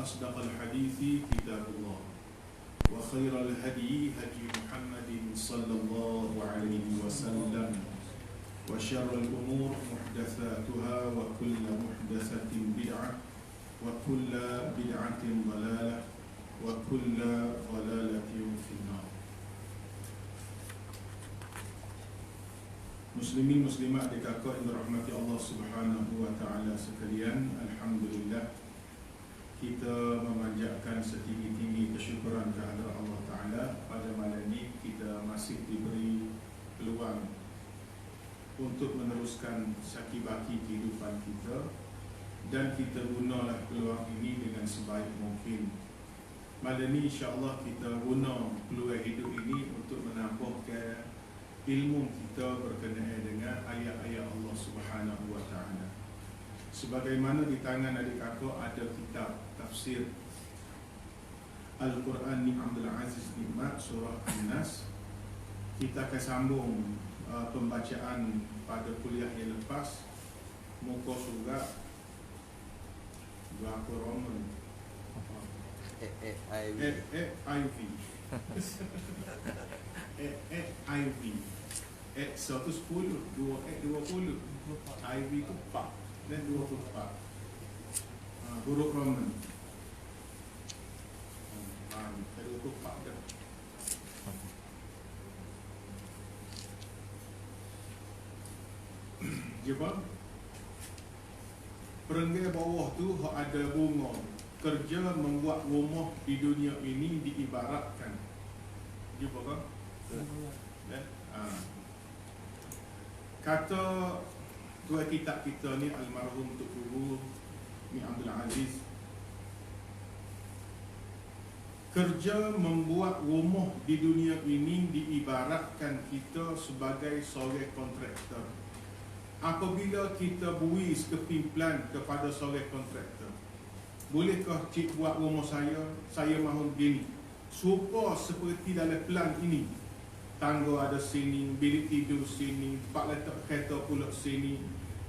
أصدق الحديث كتاب الله وخير الهدي هدي محمد صلى الله عليه وسلم وشر الأمور محدثاتها وكل محدثة بدعة وكل بدعة ضلالة وكل ضلالة في النار. Muslimin muslimat dikakak yang dirahmati Allah Subhanahu wa taala sekalian, alhamdulillah kita memanjatkan setinggi-tinggi kesyukuran kehadrat Allah taala. Pada malam ini kita masih diberi peluang untuk meneruskan saki-baki kehidupan kita, dan kita gunalah peluang ini dengan sebaik mungkin. Malam ini insya-Allah kita guna peluang hidup ini untuk menambahkan ilmu kita berkenaan dengan ayat-ayat Allah Subhanahu wa taala. Sebagaimana di tangan adik kakak ada kitab tafsir Al-Quran ni Abdul Aziz Nikmat surah An-Nas. Kita akan sambung pembacaan pada kuliah yang lepas, muka surat berapa Roman? IV. IV 110, 2 20, IV itu 4 dan 24 huruf Roman. 24 dah. Jumpa perenggai bawah tu ada bunga. Kerja membuat rumah di dunia ini diibaratkan. Jumpa kan? Kata dua kitab kita ni, almarhum Tok Guru ni Abdul Aziz, kerja membuat rumah di dunia ini diibaratkan kita sebagai seorang kontraktor. Apabila kita buis kepimpinan kepada seorang kontraktor, bolehkah cik buat rumah saya mahu begini, supaya seperti dalam plan ini, tangga ada sini, bilik tidur sini, tempat letak kereta pula sini,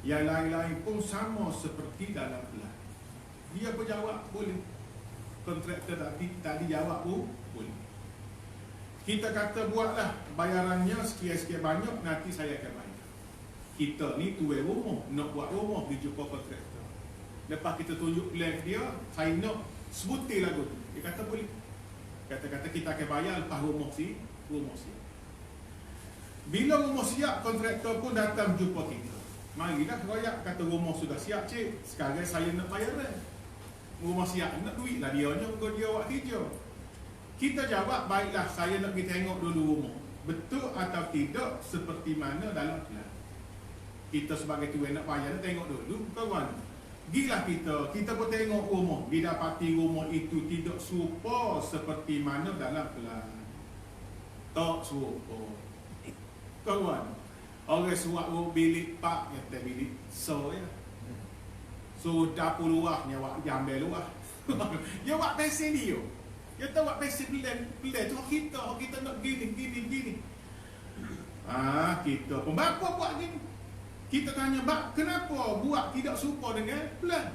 yang lain-lain pun sama seperti dalam plan. Dia pun jawab boleh. Kontraktor tadi jawab pun boleh. Kita kata buatlah, bayarannya sekian-sekian banyak, nanti saya akan bayar. Kita ni tuai rumah, nak buat rumah, pergi jumpa kontraktor. Lepas kita tunjuk plan dia, saya nak sebutir lagu tu. Dia kata boleh. Kata-kata kita akan bayar lepas rumah siap. Bila rumah siap, kontraktor pun datang jumpa kita. Marilah royak, kata rumah sudah siap cik, sekarang saya nak bayaran. Rumah siap, nak duit lah dia buat kerja. Kita jawab, baiklah saya nak pergi tengok dulu rumah, betul atau tidak seperti mana dalam plan. Kita sebagai tuan nak bayar, tengok dulu kawan. Gilah kita pun tengok rumah, didapati rumah itu tidak serupa seperti mana dalam plan. Tak serupa kawan. Orang suat bilik pak, kata bilik so ya. So dapur luar, nyawa jambil luar. Dia buat pesen dia. Dia tahu buat pesen plan tu kita nak gini. Kita pun bapa buat gini. Kita tanya, "Bak, kenapa buat tidak serupa dengan plan?"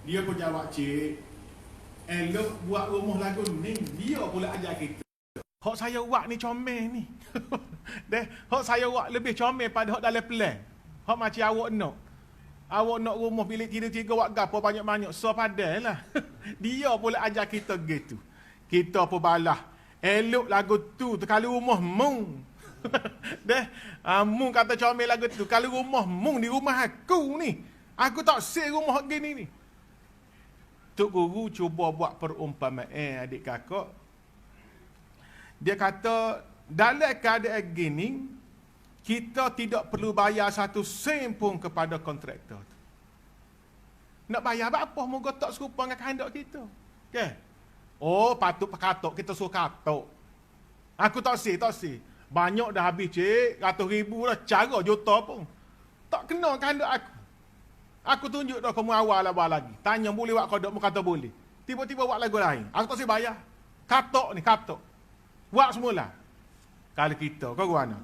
Dia pun jawab, "Cik, elok buat rumah lagu ni, dia pula ajar kita. Hak saya buat ni comel ni." Deh, hak saya buat lebih comel pada hak dalam plan. Hak macam awak nak. Awak nak rumah bilik tiga buat gapo banyak-banyak, so padahlah. Dia pula ajar kita gitu. Kita pun balah. Elok lagu tu kalau rumah mung. Deh, mung kata comel lagu tu. Kalau rumah mung di rumah aku ni, aku tak sel rumah gini ni. Tok Guru cuba buat perumpamaan adik kakak. Dia kata, dalam keadaan gini, kita tidak perlu bayar satu sen pun kepada kontraktor. Nak bayar apa? Moga tak serupa dengan kehendak kita. Okay? Oh, patut katok, kita suruh katok. Aku tak sel. Banyak dah habis cik, ratus ribu dah, cara juta pun. Tak kena kehendak aku. Aku tunjuk dah kamu awal lah lagi. Tanya boleh buat kodok, mu kata boleh. Tiba-tiba buat lagu lain. Aku tak sel bayar. Katok ni, katok. Buat semula. Kalau kita, kau mana?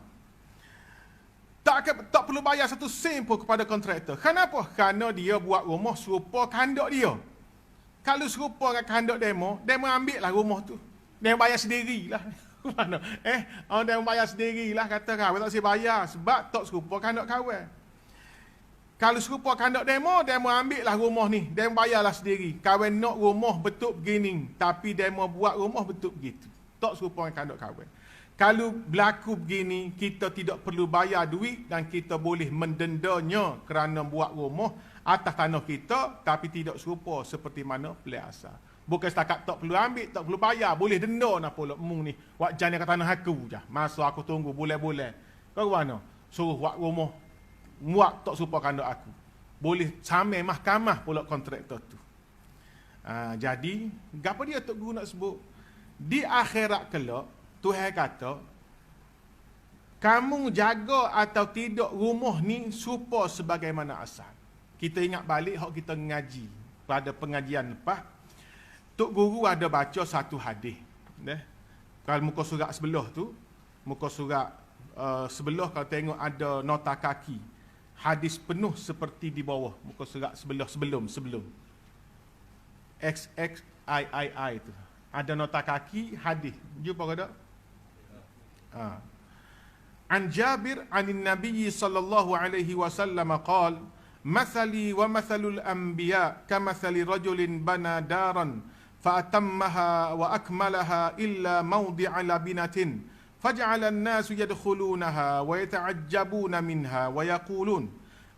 Tak perlu bayar satu sen pun kepada kontraktor. Kenapa? Kerana dia buat rumah serupa kehendak dia. kalau serupa dengan kehendak demo ambil lah rumah tu. Demo bayar sendirilah. Mana? Orang demo bayar sendirilah, kata kawan tak saya bayar sebab tak serupa kehendak kawan. Kalau serupa kehendak demo ambil lah rumah ni. Demo bayarlah sendiri. Kawan nak rumah bentuk begini, tapi demo buat rumah bentuk begitu. Tak serupa dengan kehendak kawan. Kalau berlaku begini, kita tidak perlu bayar duit dan kita boleh mendendanya kerana buat rumah atas tanah kita, tapi tidak serupa seperti mana pilihan asal. Bukan setakat tak perlu ambil, tak perlu bayar, boleh denda nak pula mung ni. Wak jan kat tanah aku je. Masa aku tunggu bulan-bulan. Kau mana? Suruh buat rumah muak tak serupa kandang aku. Boleh samai mahkamah pula kontraktor tu. Jadi, apa dia Tok Guru nak sebut? Di akhirat kelak, Tuhan kata, kamu jaga atau tidak rumah ni serupa sebagaimana asal. Kita ingat balik hak kita ngaji pada pengajian lepas. Tok Guru ada baca satu hadis. Kalau muka surat sebelah tu, muka surat sebelah kalau tengok ada nota kaki. Hadis penuh seperti di bawah muka surat sebelah sebelum. XXIII tu. Ada nota kaki hadis. Jumpa ke tak? An Jabir anin Nabi sallallahu alaihi wasallam qala mathali wa mathalul anbiya kamathali rajulin bana daran fa atammaha wa akmalaha illa mawdi'a labinatin faj'ala an-nasu yadkhulunaha wa yata'ajjabuna minha wa yaqulun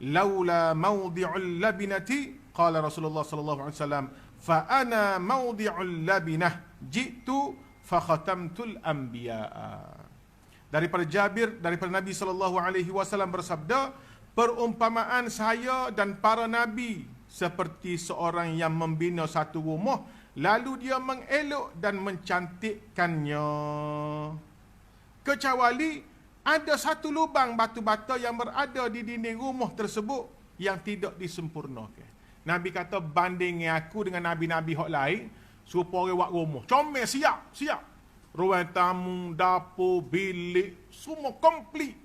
laula mawdi'ul labinati qala Rasulullah sallallahu alaihi wasallam fa ana mawdi'ul labinah ji'tu fa khatamtul anbiya'a. Daripada Jabir, daripada Nabi SAW bersabda, perumpamaan saya dan para Nabi seperti seorang yang membina satu rumah, lalu dia mengelok dan mencantikkannya. Kecuali ada satu lubang batu bata yang berada di dinding rumah tersebut yang tidak disempurnakan. Nabi kata, bandingnya aku dengan Nabi-Nabi hak lain, supaya orang buat rumah. Comel, siap. Ruang tamu, dapur, bilik, semua komplit.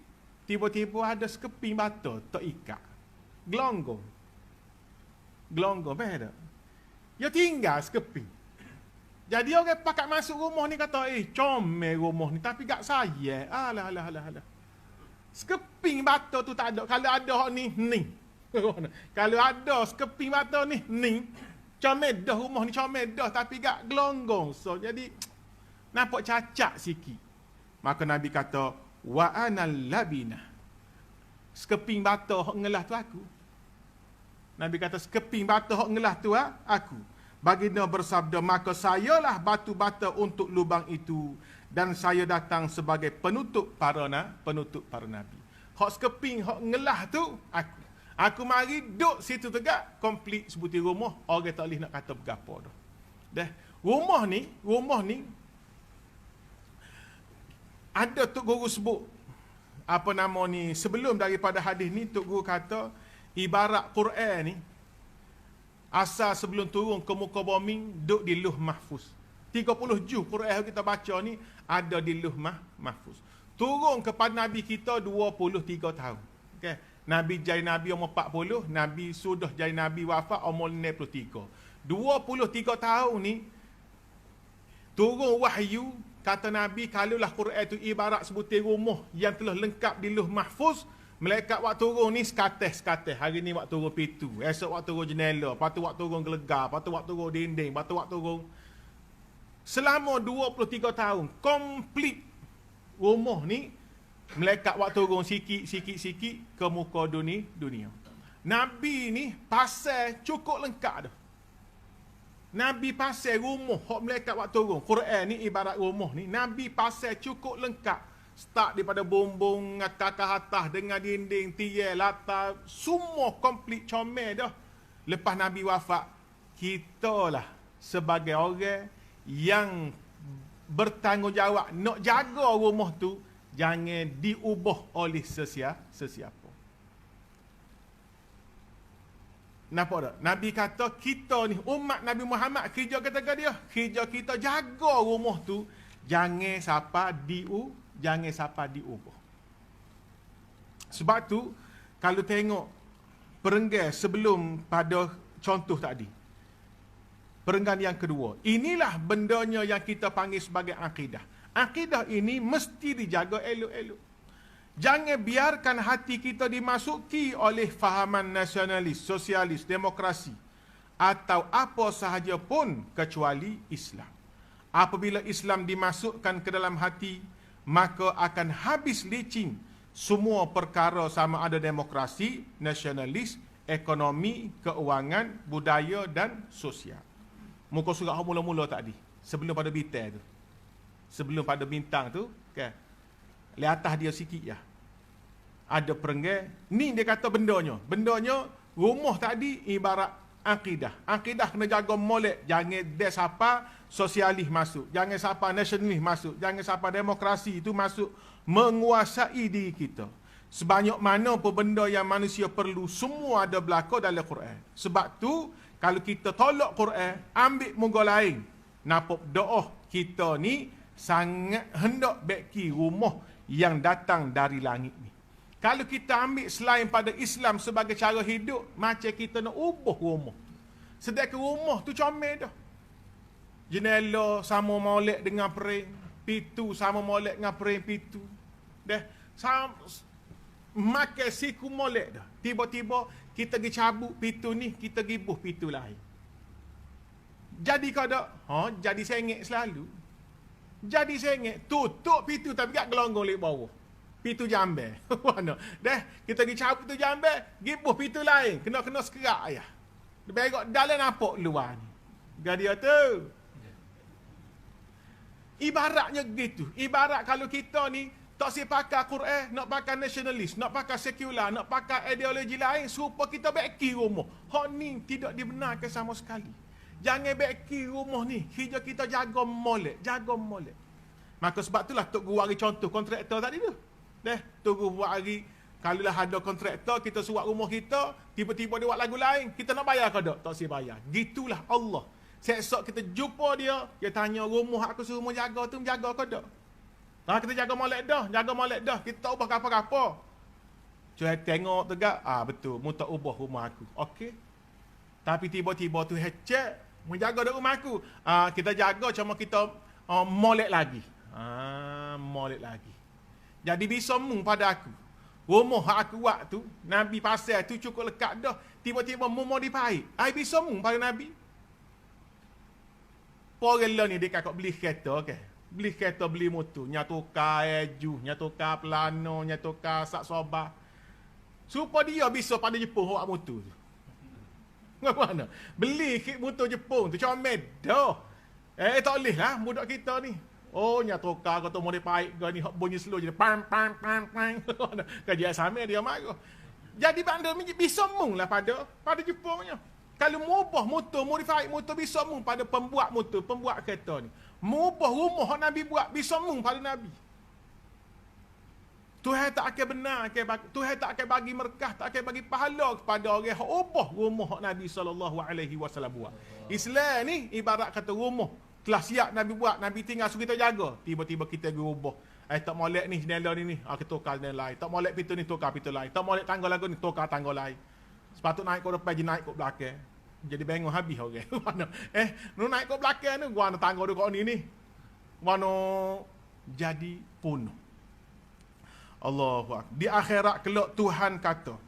Tiba-tiba ada sekeping bata terikat. Gelonggong. Faham tak? Dia tinggal sekeping. Jadi orang pakat masuk rumah ni kata, comel rumah ni. Tapi gak saya. Alah. Sekeping bata tu tak ada. Kalau ada hak ni. Kalau ada sekeping bata ni. Comel dah rumah ni, comel dah. Tapi gak gelonggong. So, jadi nampak cacat sikit. Maka Nabi kata, wa anal labinah. Sekeping bata hok ngelah tu aku. Nabi kata, sekeping bata hok ngelah tu aku. Baginda bersabda, maka sayalah batu bata untuk lubang itu, dan saya datang sebagai penutup para nabi. Hok sekeping hok ngelah tu aku. Aku mari duduk situ tegak, komplit sebuti rumah, orang tak boleh nak kata bergapo dah. Rumah ni ada Tok Guru sebut sebelum daripada hadis ni Tok Guru kata ibarat Quran ni asal sebelum turun ke muka bumi duduk di Lauh Mahfuz. 30 juz Quran yang kita baca ni ada di Lauh Mahfuz. Turun kepada Nabi kita 23 tahun. Okay. Nabi jadi Nabi umur 40, Nabi sudah jadi Nabi wafat umur 63. 23 tahun ni turun wahyu. Kata Nabi, kalaulah Quran itu ibarat sebutir rumah yang telah lengkap di Lauh Mahfuz, malaikat waktu turun ni sekateh. Hari ni waktu turun pintu, esok waktu turun jendela, lepas tu waktu turun gelegar, lepas tu waktu turun dinding, lepas tu waktu turun. Selama 23 tahun, komplit rumah ni, malaikat waktu turun sikit ke muka dunia. Nabi ni pasal cukup lengkap dah. Nabi pasal rumah hak malaikat waktu turun. Quran ni ibarat rumah ni. Nabi pasal cukup lengkap. Start daripada bumbung, kakak atas dengan dinding, tiang, latar, semua komplit comel dah. Lepas Nabi wafat, kita lah sebagai orang yang bertanggungjawab nak jaga rumah tu jangan diubah oleh sesiapa. Nampak tak? Nabi kata kita ni umat Nabi Muhammad kerja kerja kita jaga rumah tu jangan siapa diubah. Sebab tu kalau tengok perenggan sebelum pada contoh tadi. Perenggan yang kedua. Inilah bendanya yang kita panggil sebagai akidah. Akidah ini mesti dijaga elok-elok. Jangan biarkan hati kita dimasuki oleh fahaman nasionalis, sosialis, demokrasi atau apa sahaja pun kecuali Islam. Apabila Islam dimasukkan ke dalam hati, maka akan habis licin semua perkara sama ada demokrasi, nasionalis, ekonomi, keuangan, budaya dan sosial. Muka surat mula-mula tadi, sebelum pada bintang tu. Sebelum pada bintang tu, kan. Lihat atas dia sikit ya. Ada perenggan, ni dia kata bendanya. Bendanya rumah tadi ibarat akidah. Akidah kena jaga molek, jangan dia siapa sosialis masuk, jangan siapa nasionalis masuk, jangan siapa demokrasi itu masuk menguasai diri kita. Sebanyak mana pun benda yang manusia perlu, semua ada berlaku dalam Quran. Sebab tu kalau kita tolak Quran, ambil muka lain, nampak doa kita ni sangat hendak beki rumah yang datang dari langit ni. Kalau kita ambil selain pada Islam sebagai cara hidup, macam kita nak ubah rumah. Sedangkan rumah tu comel dah. Jendela sama molek dengan pering, pintu sama molek dengan pering pintu. Dah makan siku molek dah. Tiba-tiba kita pergi cabut pintu ni, kita pergi buh pintu lain. Jadi kau dak? Jadi sengit selalu. Jadi sengit, tutup pintu tapi kat gelonggong lek bawah. Pintu jambe. Mana? Dah, kita pergi cabut pintu jambe, pergi buh pintu lain. Kena sekerak ayah. Begok dalam nampak luar ni. Gadia tu. Ibaratnya gitu. Ibarat kalau kita ni tak si pakai Quran, nak pakai nasionalis, nak pakai sekular, nak pakai ideologi lain supaya kita beki rumah. Hak ni tidak dibenarkan sama sekali. Jangan beki rumah ni. Hijau kita jaga molek, jaga molek. Maka sebab itulah Tok Guru bagi contoh kontraktor tadi tu. Tok Guru buat hari, kalaulah ada kontraktor, kita suap rumah kita, tiba-tiba dia buat lagu lain, kita nak bayar ke tak? Tak si bayar. Gitulah Allah. Esok kita jumpa dia tanya rumah aku suruh menjaga tu, menjaga ke tak? Kita jaga molek dah, kita tak ubah apa-apa. Cuma tengok tegak, betul, mu tak ubah rumah aku. Okey. Tapi tiba-tiba tu cek, menjaga dak rumah aku. Kita jaga cuma kita molek lagi. Molek lagi. Jadi bisa mung pada aku. Rumah aku buat tu, Nabi pasal tu cukup lekat dah. Tiba-tiba mu modify. Bisa mung pada Nabi. Porela ni dia kakak beli kereta ke. Beli kereta, beli motor, nya tukar eju, nya tukar plano, nya tukar sak soba. Supaya dia bisa pada Jepun buat motor tu. Mana? Beli motor Jepun tu comel dah. Tak boleh lah budak kita ni. Nya tukar kata modify ke ni bunyi slow je. Pam. Kajian sama dia marah. Jadi bandar bisa mung lah pada Jepun punya. Kalau mengubah motor, modify motor bisa mung pada pembuat motor, pembuat kereta ni. Mengubah rumah yang Nabi buat bisa mung pada Nabi. Tuhan tak akan benar, Tuhan tak akan bagi berkah, tak akan bagi pahala kepada orang yang ubah rumah Nabi SAW buat. Islam ni ibarat kata rumah telah siap Nabi buat, Nabi tinggal suruh kita jaga. Tiba-tiba kita pergi ubah. Tak molek ni jendela ni, kita tukar jendela lain. Tak molek pintu ni, tukar pintu lain. Tak molek tangga lagu ni, tukar tangga lain. Sepatut naik ke depan, je naik ke belakang. Jadi bengong habis orang. Mana? Nu naik ke belakang ni, gua nak tangga dia kat ni. Mana jadi penuh. Allahu Akbar. Di akhirat kelak Tuhan kata.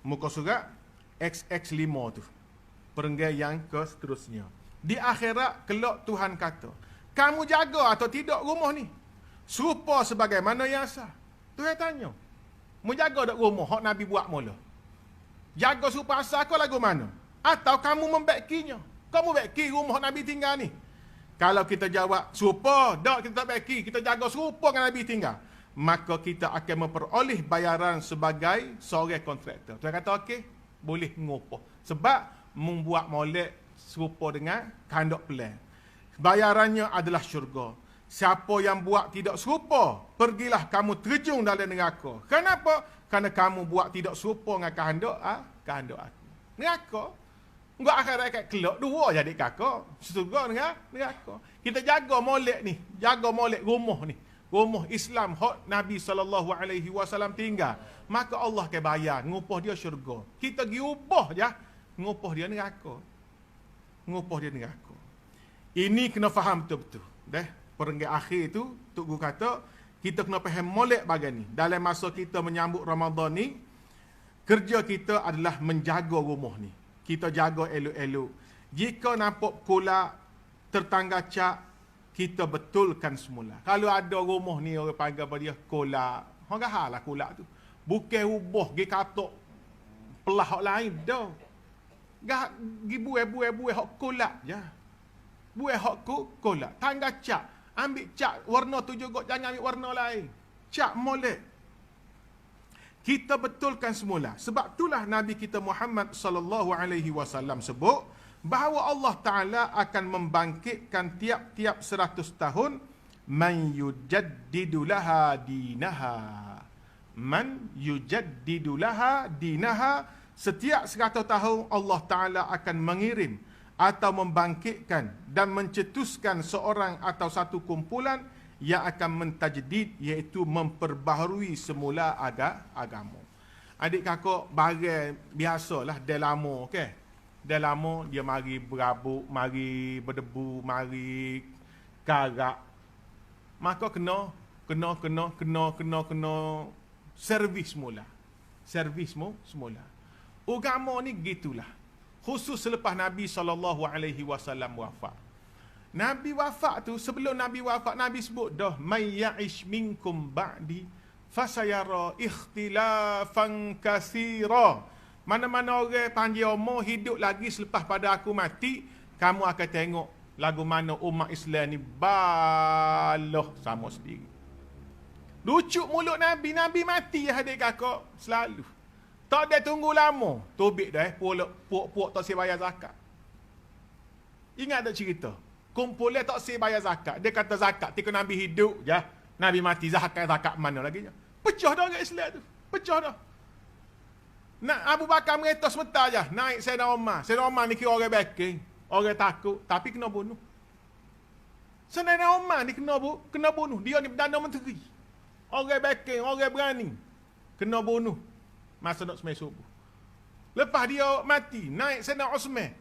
Muka surat XX5 tu. Perenggan yang ke seterusnya. Di akhirat kelak Tuhan kata, kamu jaga atau tidak rumah ni? Serupa sebagaimana yang sah. Tuhan tanya. Mu jaga tak rumah hak Nabi buat mula? Jaga supaya asal kau lagu mana? Atau kamu membekinya? Kamu beki rumah Nabi tinggal ni? Kalau kita jawab serupa, tak kita tak beki, kita jaga serupa dengan Nabi tinggal, maka kita akan memperoleh bayaran sebagai seorang kontraktor. Tuan kata okey, boleh ngupah. Sebab membuat molek serupa dengan kandak plan. Bayarannya adalah syurga. Siapa yang buat tidak serupa, pergilah kamu terjun dalam neraka. Kenapa? Kerana kamu buat tidak serupa dengan kehendak aku. Neraka. Enggak akhirat kat kelak dua jadi kakak. Syurga dengan neraka. Kita jaga molek ni, jaga molek rumah ni. Rumah Islam hak Nabi SAW tinggal. Maka Allah akan bayar, ngupah dia syurga. Kita pergi ubah je, ngupah dia neraka. Ngupoh dia neraka. Ini kena faham betul-betul. Perenggan akhir tu, Tok Guru kata, kita kena faham molek bagian ni. Dalam masa kita menyambut Ramadan ni, kerja kita adalah menjaga rumah ni. Kita jaga elok-elok. Jika nampak kolak, tertangga cak, kita betulkan semula. Kalau ada rumah ni, orang panggil apa dia, kolak. Orang hal lah kolak tu. Bukan ubah, pergi katok pelah hak lain dah. Pergi buai-buai hak kolak je. Buai hak kolak. Tangga cat. Ambil cat warna tu juga, jangan ambil warna lain. Cat molek. Kita betulkan semula. Sebab itulah Nabi kita Muhammad sallallahu alaihi wasallam sebut bahawa Allah Taala akan membangkitkan tiap-tiap 100 tahun man yujaddidu laha dinaha. Man yujaddidu laha dinaha. Setiap 100 tahun Allah Taala akan mengirim atau membangkitkan dan mencetuskan seorang atau satu kumpulan yang akan mentajdid, iaitu memperbaharui semula agama. Adik kakak barang biasalah dah lama, okey. Dah lama dia mari berabuk, mari berdebu, mari karak. Maka kena servis semula. Servis semula. Agama ni gitulah. Khusus selepas Nabi SAW wafat. Nabi wafat tu, sebelum Nabi wafat, Nabi sebut dah, may ya'ish minkum ba'di fasayara ikhtilafan katsira. Mana-mana orang panjang umur hidup lagi selepas pada aku mati, kamu akan tengok lagu mana umat Islam ni baloh sama sendiri. Lucu mulut Nabi, Nabi mati ya adik kakak selalu. Tak ada tunggu lama. Tobik dah puak-puak tak bayar zakat. Ingat tak cerita? Kumpulnya tak bayar zakat. Dia kata zakat, tika Nabi hidup je. Nabi mati, zakat mana lagi? Pecah dah orang Islam tu. Pecah dah. Nak Abu Bakar mengetos sebentar je. Naik Sayyidina Umar. Sayyidina Umar ni kira orang backing. Orang takut. Tapi kena bunuh. Sayyidina Umar ni kena bunuh. Dia ni Perdana Menteri. Orang backing, orang berani. Kena bunuh. Masa nak semai subuh. Lepas dia mati, naik Sayyidina Osman.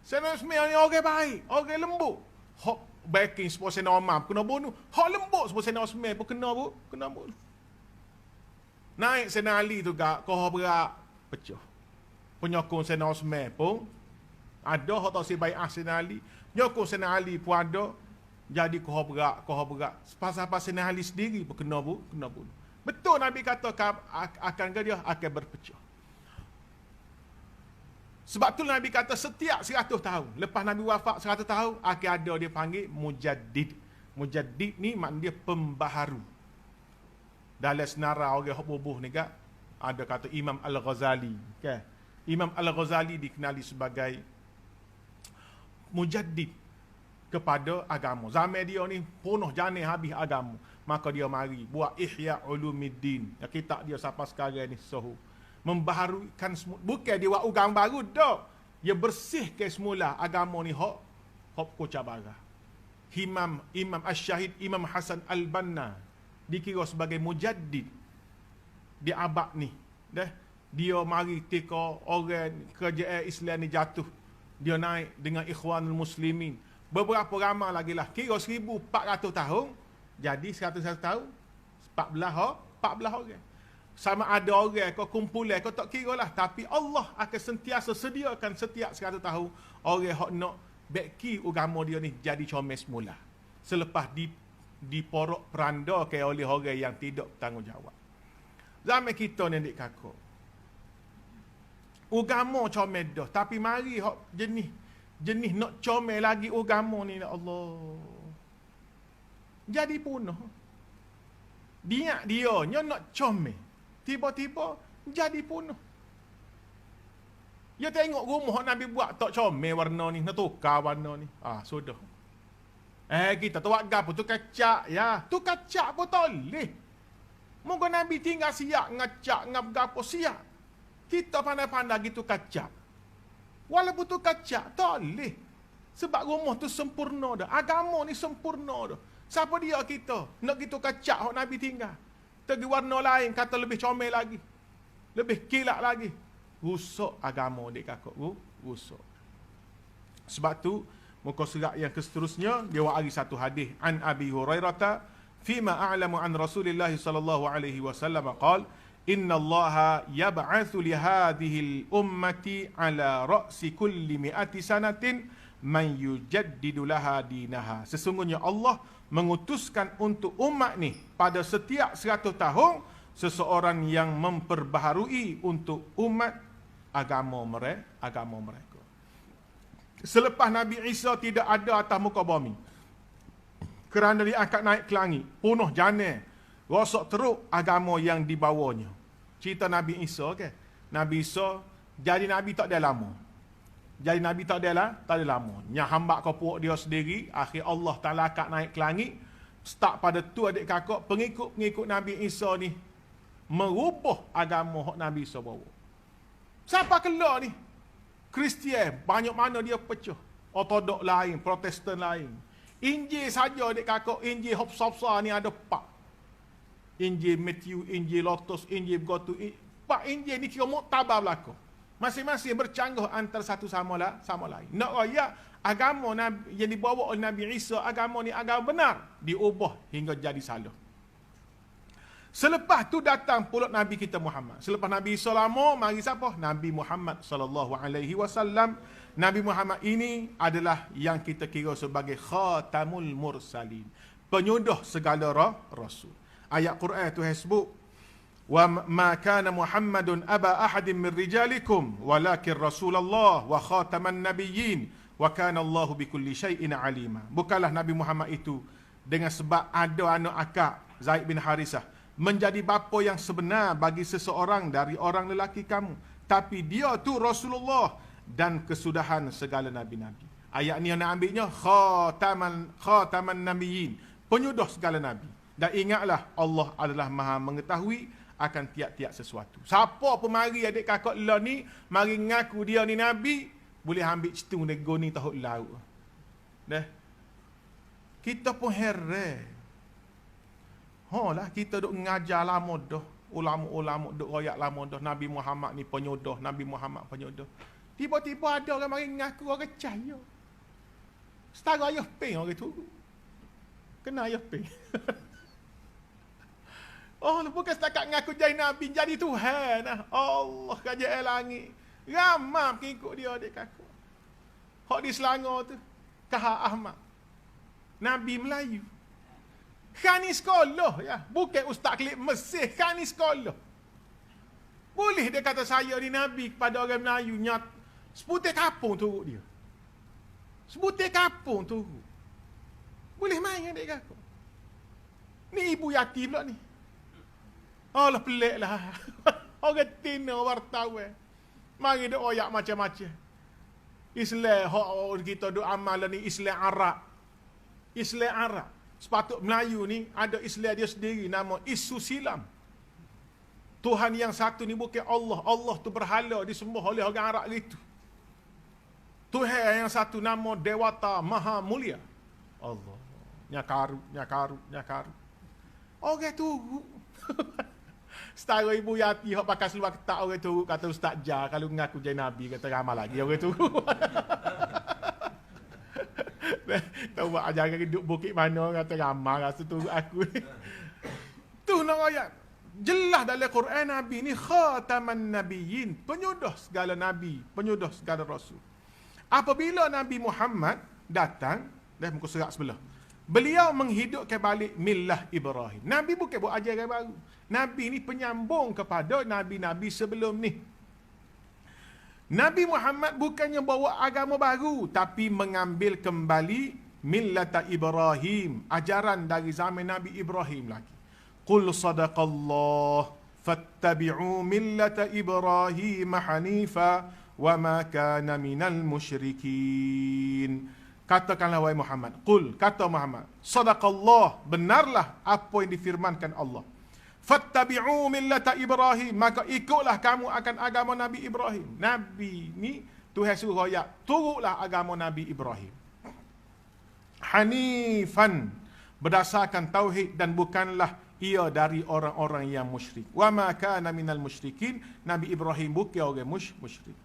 Sayyidina Osman ni orang baik, orang lembut. Hak backing sebab Sayyidina Umar kena bunuh. Hak lembut sebab Sayyidina Osman pun kena bunuh. Naik Sayyidina Ali tu gak, kohor berak, pecah. Penyokong Sayyidina Osman pun ada hak tak sebaik Sayyidina Ali. Penyokong Sayyidina Ali pun ada. Jadi kohor berak. Pasal-pasal Sayyidina Ali sendiri pun kena bunuh. Betul Nabi kata akan dia akan berpecah. Sebab tu Nabi kata setiap 100 tahun. Lepas Nabi wafat 100 tahun, akan ada dia panggil mujaddid. Mujaddid ni maknanya pembaharu. Dalam senara orang yang bubuh ni kan, ada kata Imam Al-Ghazali. Okay? Imam Al-Ghazali dikenali sebagai mujaddid kepada agama. Zaman dia ni penuh janih habis agama. Maka dia mari buat Ihya Ulumuddin. Ya, kitab dia sampai sekarang ni sohu. Membaharukan semula. Bukan dia buat agama baru dah. Dia bersihkan semula agama ni hok kocak barah. Imam Asy-Syahid Imam Hasan Al-Banna dikira sebagai mujaddid di abad ni. Dia mari ketika orang kerajaan Islam ni jatuh. Dia naik dengan Ikhwanul Muslimin. Beberapa ramai lagi lah. Kira 1400 tahun. Jadi 101 tahun 14 orang. Sama ada orang kau kumpulan kau tak kira lah. Tapi Allah akan sentiasa sediakan setiap 100 tahun orang yang nak beki agama dia ni jadi comel semula. Selepas diporok perandakan oleh orang yang tidak bertanggungjawab. Zaman kita ni adik kakak. Agama comel dah. Tapi mari jenis nak comel lagi agama ni, ya Allah. Jadi punah. Dia nak comel. Tiba-tiba jadi punah. Dia tengok rumah Nabi buat tak comel warna ni, nak tukar warna ni. Sudah. Kita tu buat gapo tu kacak ya. Tu kacak pun tak boleh. Moga Nabi tinggal siap ngacak ngap gapo siap. Kita pandai-pandai gitu kacak. Walaupun tu kacak tak boleh. Sebab rumah tu sempurna dah. Agama ni sempurna dah. Siapa dia kita? Nak gitu kacak hak Nabi tinggal. Tegi warna lain kata lebih comel lagi. Lebih kilat lagi. Rusak agama dek kakak. Rusak. Sebab tu muka surat yang seterusnya dia wari satu hadis an Abi Hurairah fima a'lamu an Rasulillah sallallahu alaihi wasallam qala inna Allah yab'atsu li hadhihi al-ummati ala ra'si kulli mi'ati sanatin man yujaddidu laha dinaha. Sesungguhnya Allah mengutuskan untuk umat ni pada setiap 100 tahun seseorang yang memperbaharui untuk umat agama mereka. Selepas Nabi Isa tidak ada atas muka bumi kerana diangkat naik ke langit, punah jana, rosak teruk agama yang dibawanya. Cerita Nabi Isa ke? Nabi Isa jadi Nabi tak ada lama. Jadi Nabi tak ada lama. Yang hamba kau puak dia sendiri, akhir Allah Ta'ala angkat naik ke langit. Start pada tu adik kakak, pengikut-pengikut Nabi Isa ni merubah agama yang Nabi Isa bawa. Siapa keluar ni? Kristian, banyak mana dia pecah. Ortodok lain, Protestan lain. Injil saja adik kakak, Injil Hopsopsa ni ada 4. Injil Matthew, Injil Lotus, Injil Gotu. 4 Injil ni kira muktabar belaka. Masing-masing bercanggah antara satu sama lain. Nak raya agama yang dibawa oleh Nabi Isa, agama ni agama benar, diubah hingga jadi salah. Selepas tu datang pula Nabi kita Muhammad. Selepas Nabi Isa lama, mari siapa? Nabi Muhammad sallallahu alaihi wasallam. Nabi Muhammad ini adalah yang kita kira sebagai khatamul mursalin, penyudah segala rasul. Ayat Quran tu sebut wa ma kana Muhammadun aba ahadin min rijalikum walakin Rasulullah wa khataman nabiyyin wa kana Allahu bikulli syai'in alima. Bukanlah Nabi Muhammad itu dengan sebab ada anak akak Zaid bin Harisah menjadi bapa yang sebenar bagi seseorang dari orang lelaki kamu, tapi dia tu Rasulullah dan kesudahan segala nabi-nabi. Ayat ni yang nak ambilnya khataman nabiyyin, penyudah segala nabi. Dan ingatlah Allah adalah Maha mengetahui akan tiap-tiap sesuatu. Siapa pun mari adik kakak lah ni, mari ngaku dia ni Nabi, boleh ambil cetung nego ni tahu laut. Dah. Kita pun heran. Lah kita duk ngajar lama dah. Ulama-ulama duk royak lama dah. Nabi Muhammad ni penyudah, Nabi Muhammad penyudah. Tiba-tiba ada orang mari ngaku orang percaya. Setara ayah peng orang tu. Kena ayah peng. Bukan setakat ngaku jadi Nabi, jadi Tuhan. Allah kerajaan langit. Ramai pengikut dia adik kakak. Hak di Selangor tu, Kahak Ahmad. Nabi Melayu. Khani sekolah ya. Bukan Ustaz Klik Mesih, khani sekolah. Boleh dia kata saya ni Nabi kepada orang Melayu. Sebutir kapung turut dia. Sebutir kapung turut. Boleh main adik kakak. Ni ibu yatim pula ni. Allah pelik lah. Orang tina wartawan. Mari dia oyak macam-macam. Islam, kita duk amal ni Islam Arab. Islam Arab. Sepatut Melayu ni ada Islam dia sendiri, nama Isu Silam. Tuhan yang satu ni bukan Allah. Allah tu berhala disembah oleh orang Arab gitu. Tuhan yang satu nama Dewata Maha Mulia. Allah. Nyakaru. Orang tu setara ibu Yati hok pakai seluar ketat orang tu kata Ustaz Jar kalau mengaku jadi Nabi kata ramai lagi orang tu. Tahu buat ajaran duduk bukit mana kata ramai rasa tu aku ni. Tu nak ayat. Jelas dalam Quran Nabi ni khataman nabiyyin, penyudah segala nabi, penyudah segala rasul. Apabila Nabi Muhammad datang, dah muka surat sebelah. Beliau menghidupkan balik millah Ibrahim. Nabi bukan buat ajaran baru. Nabi ni penyambung kepada nabi-nabi sebelum ni. Nabi Muhammad bukannya bawa agama baru, tapi mengambil kembali millata Ibrahim, ajaran dari zaman Nabi Ibrahim lagi. Qul sadaqallah fattabi'u millata Ibrahim hanifa wa ma kana minal musyrikin. Katakanlah wahai Muhammad, qul, kata Muhammad, sadaqallah, benarlah apa yang difirmankan Allah. Fattabi'u millata Ibrahim, maka ikutlah kamu akan agama Nabi Ibrahim. Nabi ni Tuhan suruh ayat, turutlah agama Nabi Ibrahim. Hanifan, berdasarkan tauhid dan bukanlah ia dari orang-orang yang musyrik. Wa ma kana minal musyrikin, Nabi Ibrahim bukan orang musyrik.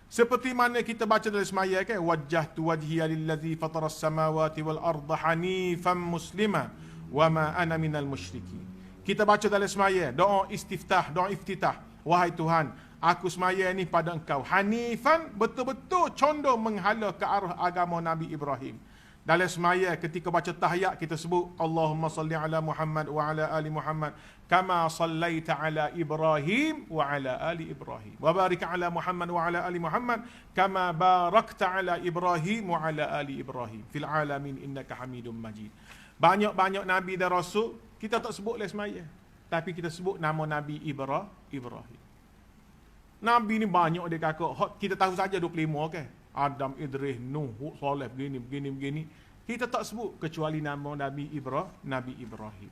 Seperti mana kita baca dalam semaya kan, wajjahtu wajhiya lillazi fataras samawati wal arda hanifan muslima wa ma ana minal musyrikin. Kita baca dalam semaya doa istiftah, doa iftitah, wahai Tuhan, aku semaya ni pada Engkau hanifan, betul-betul condong menghala ke arah agama Nabi Ibrahim. Dalam semaya ketika baca tahiyat kita sebut Allahumma salli ala Muhammad wa ala ali Muhammad kama sallaita ala Ibrahim wa ala ali Ibrahim wa barik ala Muhammad wa ala ali Muhammad kama barakta ala Ibrahim wa ala ali Ibrahim fil alamin innaka Hamidum Majid. Banyak-banyak nabi dan rasul kita tak sebut dalam semaya, tapi kita sebut nama Nabi Ibrahim. Nabi ni banyak dia kakak. Kita tahu saja 25 kan. Adam, Idris, Nuh, Saleh, begini. Kita tak sebut kecuali nama Nabi Ibrahim.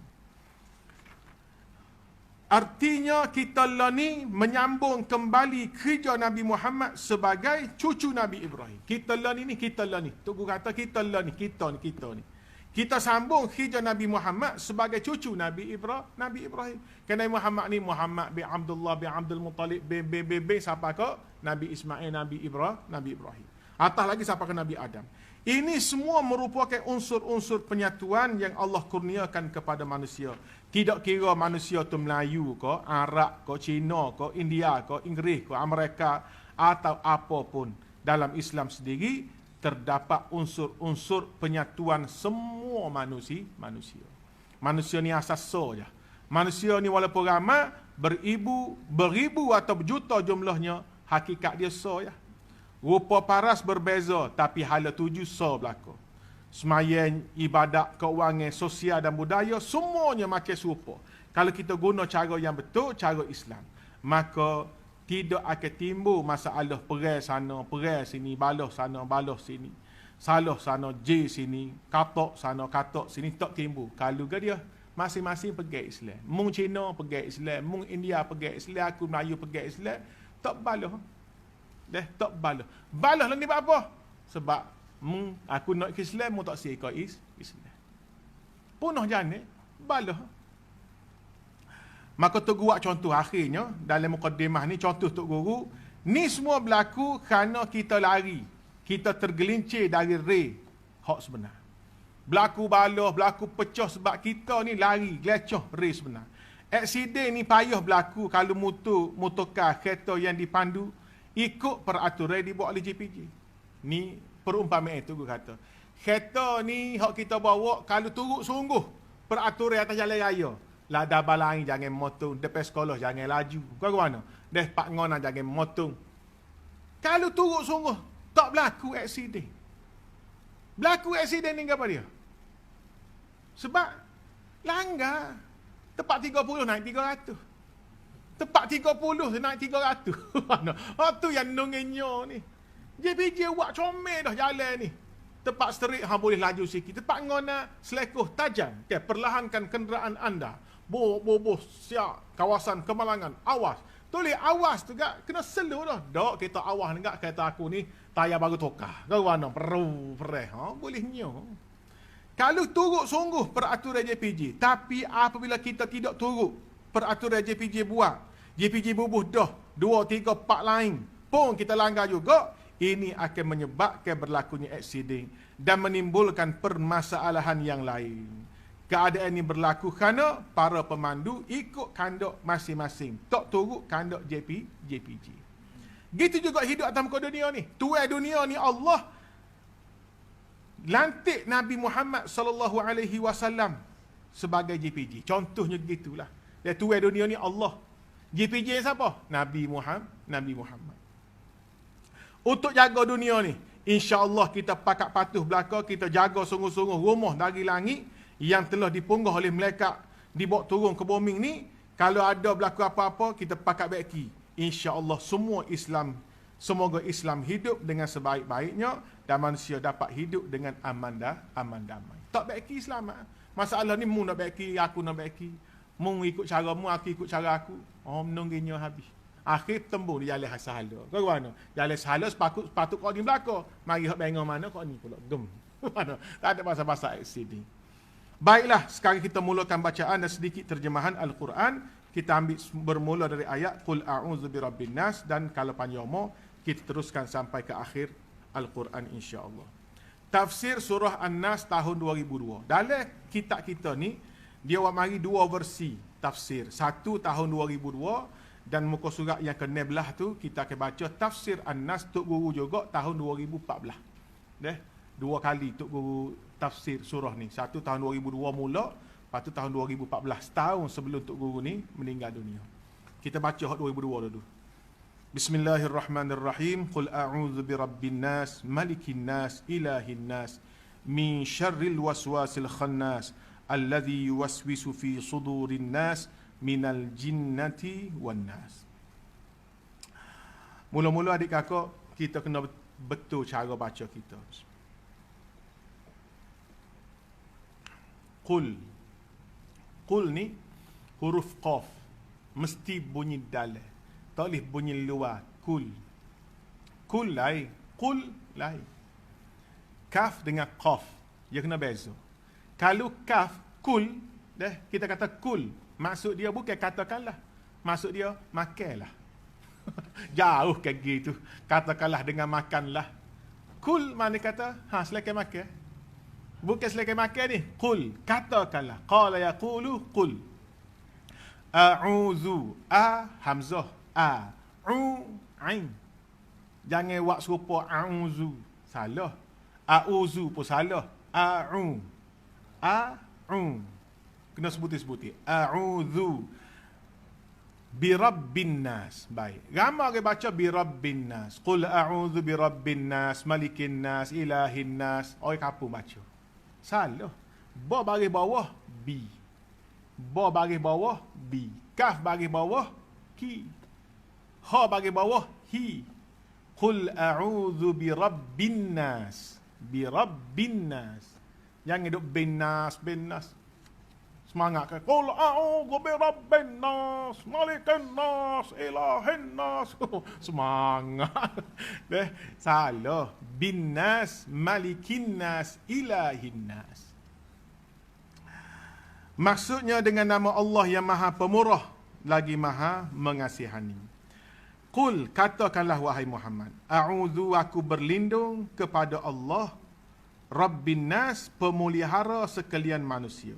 Artinya kita lah ni menyambung kembali kerja Nabi Muhammad sebagai cucu Nabi Ibrahim. Kita lah ni. Tunggu kata kita lah ni. Kita ni. Kita sambung kerja Nabi Muhammad sebagai cucu Nabi Ibrahim. Kerana Muhammad ni Muhammad bin Abdullah bin Abdul Muttalib bin siapa ke? Nabi Ismail, Nabi Ibrahim. Atas lagi siapa ke Nabi Adam. Ini semua merupakan unsur-unsur penyatuan yang Allah kurniakan kepada manusia. Tidak kira manusia tu Melayu ke, Arab ke, Cina ke, India ke, Inggeris ke, Amerika atau apapun. Dalam Islam sendiri terdapat unsur-unsur penyatuan semua manusia. Manusia ni asas saja. Manusia ni walaupun ramai, beribu atau berjuta jumlahnya, hakikat dia saja. Rupa paras berbeza, tapi hala tuju berlaku. Semayan, ibadat, keuangan, sosial dan budaya, semuanya makin serupa. Kalau kita guna cara yang betul, cara Islam, maka tidak akan timbul masalah perai sana, perai sini, balah sana, balah sini. Salah sana, J sini, katok sana, katok sini, tak timbul. Kalau ke dia, masing-masing pegang Islam. Mung Cina pegang Islam, mung India pegang Islam, aku Melayu pegang Islam, tak balah. Tak balah. Balah lah ni buat apa? Sebab aku nak ke Islam, mu tak siap ke Islam. Punah jane, balah. Maka Tok Guru buat contoh akhirnya dalam mukadimah ni, contoh Tok Guru, ni semua berlaku kerana kita lari. Kita tergelincir dari ray hak sebenar. Berlaku balah, berlaku pecah sebab kita ni lari, gelecoh ray sebenar. Aksiden ni payah berlaku kalau motorkar, kereta yang dipandu ikut peraturan dibuat oleh JPJ. Ni perumpamaan Tok Guru kata. Kereta ni hak kita bawa kalau turut sungguh peraturan atas jalan raya. Lah dah balai jangan motong, depan sekolah jangan laju. Kau ke mana? Deh pak ngona jangan motong. Kalau turut sungguh tak berlaku aksiden. Berlaku aksiden ni apa dia? Sebab langgar. Tepat 30 naik 300. Tepat 30 naik 300. Mana? Tu yang nongenyo ni. JPJ buat comel dah jalan ni. Tepat street boleh laju sikit. Tepat ngona selekoh tajam. Okay, perlahankan kenderaan anda. Boh, siap, kawasan kemalangan, awas. Tulis awas tu gak, kena slow dah. Dok, kita awas ni gak, kereta aku ni, tayar baru tukar. Kau mana, pereh, boleh nyo. Kalau turut sungguh peraturan JPJ, tapi apabila kita tidak turut peraturan JPJ buat, JPJ bubuh dah, 2, 3, 4 lain, pun kita langgar juga, ini akan menyebabkan berlakunya aksiden dan menimbulkan permasalahan yang lain. Keadaan ini berlaku kerana para pemandu ikut kandak masing-masing. Tak turut kandak JPJ. Gitu juga hidup atas muka dunia ni. Tuai dunia ni Allah lantik Nabi Muhammad sallallahu alaihi wasallam sebagai JPJ. Contohnya gitulah. Dia tuai dunia ni Allah. JPJ siapa? Nabi Muhammad. Untuk jaga dunia ni, insya-Allah kita pakat patuh belaka, kita jaga sungguh-sungguh rumah dari langit yang telah dipunggah oleh malaikat dibawa turun ke bumi ni. Kalau ada berlaku apa-apa, kita pakat baiki. InsyaAllah semua Islam, semoga Islam hidup dengan sebaik-baiknya dan manusia dapat hidup dengan aman damai. Tak baiki Islam. Masalah ni mu nak baiki, aku nak baiki. Mu ikut cara mu, aku ikut cara aku. Menunggunya habis. Akhir tembung di jalan sahala. Kau mana? Jalan sahala sepatut kau ni belaka. Mari hak bengong mana kau ni pula gem. Mana? Tak ada pasal-pasal aksiden. Baiklah, sekarang kita mulakan bacaan dan sedikit terjemahan Al-Quran. Kita bermula dari ayat Qul a'udzu birabbin nas, dan kalau panjang Kita teruskan sampai ke akhir Al-Quran insya-Allah. Tafsir surah An-Nas tahun 2002. Dalam kitab kita ni, dia awak mari dua versi tafsir. Satu tahun 2002 dan muka surat yang ke-16 tu kita akan baca tafsir An-Nas Tok Guru juga tahun 2014. Dua kali Tok Guru tafsir surah ni. Satu tahun 2002 mula, lepas tu tahun 2014, setahun sebelum Tok Guru ni meninggal dunia. Kita baca 2002 dulu. Bismillahirrahmanirrahim. Qul a'udzu birabbin nas, malikin nas, ilahin nas, min syarril waswasil khannas, alladzi yuwaswisu fi sudurin nas, minal jinnati wan nas. Mula-mula adik kakak, kita kena betul cara baca kita. Qul. Qul ni huruf qaf mesti bunyi dalam. Tak boleh bunyi luar. Kul. Kul lain. Qul lain. Kaf dengan qaf, dia kena beza. Kalau kaf, kul, kita kata kul, maksud dia bukan katakanlah. Maksud dia makanlah. Jauh kayak gitu. Katakanlah dengan makanlah. Kul mana kata, selakai makan. Bukan selakai makan ni. Kul, katakanlah. Qala yaqulu qul. A'udzu, hamzah, ain. Jangan buat serupa a'udzu, salah. A'udzu pun salah. A'u. Kena sebuti. A'udzu birabbin nas. Baik. Ramai orang baca birabbin nas. Qul a'udzu birabbin nas, malikin nas, ilahin nas. Orang kampung baca. Salah. Ba baris bawah bi. Ba baris bawah bi. Kaf baris bawah ki. Ha baris bawah hi. Qul a'udzu birabbin nas. Birabbin nas. Jangan duk bin nas. Semangat kan. Qul a'udzu birabbin nas, malikin nas, ilahin nas. Semangat. Salah. Bin nas, malikin nas, ilahin nas. Maksudnya dengan nama Allah yang Maha Pemurah lagi Maha Mengasihani. Qul, katakanlah wahai Muhammad, a'udzu, aku berlindung kepada Allah, Rabbin nas, pemelihara sekalian manusia,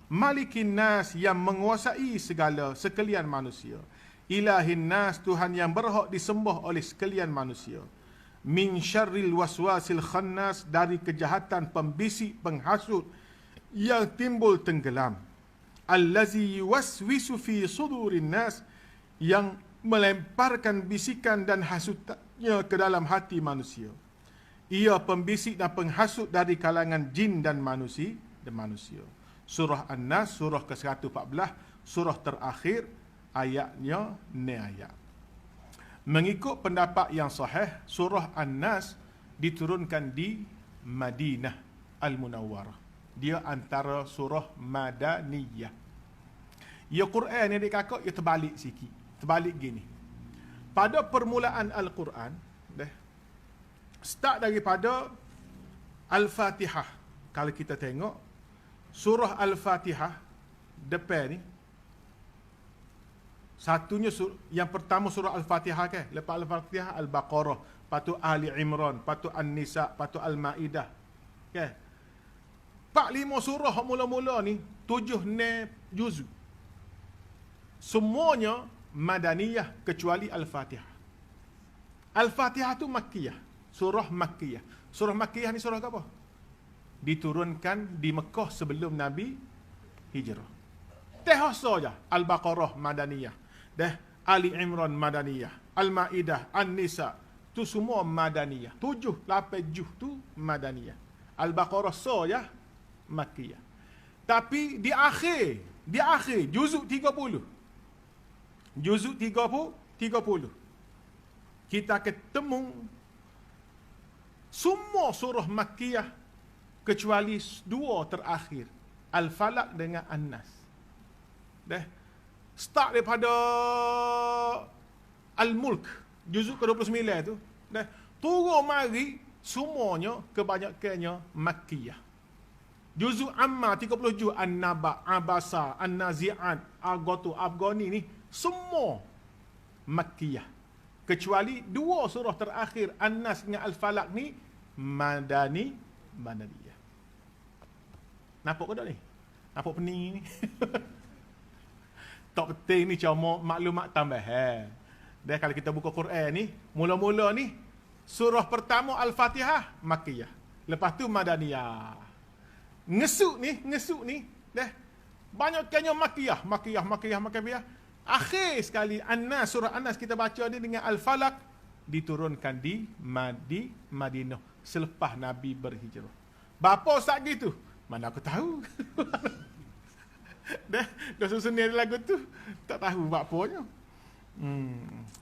Malikin nas, yang menguasai segala sekalian manusia, Ilahin nas, Tuhan yang berhak disembah oleh sekalian manusia, min syarril waswasil khannas, dari kejahatan pembisik penghasut yang timbul tenggelam, allazi yuwaswisu fi sudurin nas, yang melemparkan bisikan dan hasutnya ke dalam hati manusia. Ia pembisik dan penghasut dari kalangan jin dan manusia. Surah An-Nas, surah ke-114, surah terakhir, ayatnya ni ayat. Mengikut pendapat yang sahih, surah An-Nas diturunkan di Madinah Al-Munawwarah. Dia antara surah Madaniyah. Ya Quran ni adik kakak, ia terbalik sikit. Terbalik gini. Pada permulaan Al-Quran, start daripada Al-Fatihah. Kalau kita tengok surah Al-Fatihah depan ni, satunya yang pertama surah Al-Fatihah kan. Lepas Al-Fatihah Al-Baqarah, patu Ali Imran, patu An-Nisa, patu Al-Maidah. Kan? 4-5 surah mula-mula ni 7 juzuk. Semuanya Madaniyah kecuali Al-Fatihah. Al-Fatihah tu Makkiyah, surah Makkiyah. Surah Makkiyah ni surah apa? Diturunkan di Mekah sebelum Nabi hijrah. Saja Al-Baqarah Madaniyah, Ali Imran Madaniyah, Al-Maidah, An-Nisa, tu semua Madaniyah. 7-8 juz tu Madaniyah. Al-Baqarah saja Makkiyah. Tapi di akhir juzuk 30. Juzuk 30 kita ketemu semua surah Makkiyah kecuali 2 terakhir, Al-Falaq dengan An-Nas. Start daripada Al-Mulk juzuk ke-29 tu, turun mari semuanya kebanyakannya Makkiyah. Juzuk Amma 30 juz, An-Naba, Abasa, An-Nazi'at, Agatu, Afghani ni semua Makkiyah. Kecuali dua surah terakhir, An-Nas dengan Al-Falaq ni Madaniyah. Nampak ke tak ni? Nampak pening ni? Tak penting ni, cuma maklumat tambahan. Dan kalau kita buka Quran ni, mula-mula ni, surah pertama Al-Fatihah, Makkiyah. Lepas tu Madaniyah. Ngesuk ni, dah. Banyak kanya Makkiyah. Akhir sekali An-Nas, surah An-Nas kita baca ni dengan Al-Falaq, diturunkan di Madinah selepas Nabi berhijrah. Bapa ustaz gitu? Mana aku tahu. Dah susun ni lagu tu, tak tahu bapanya.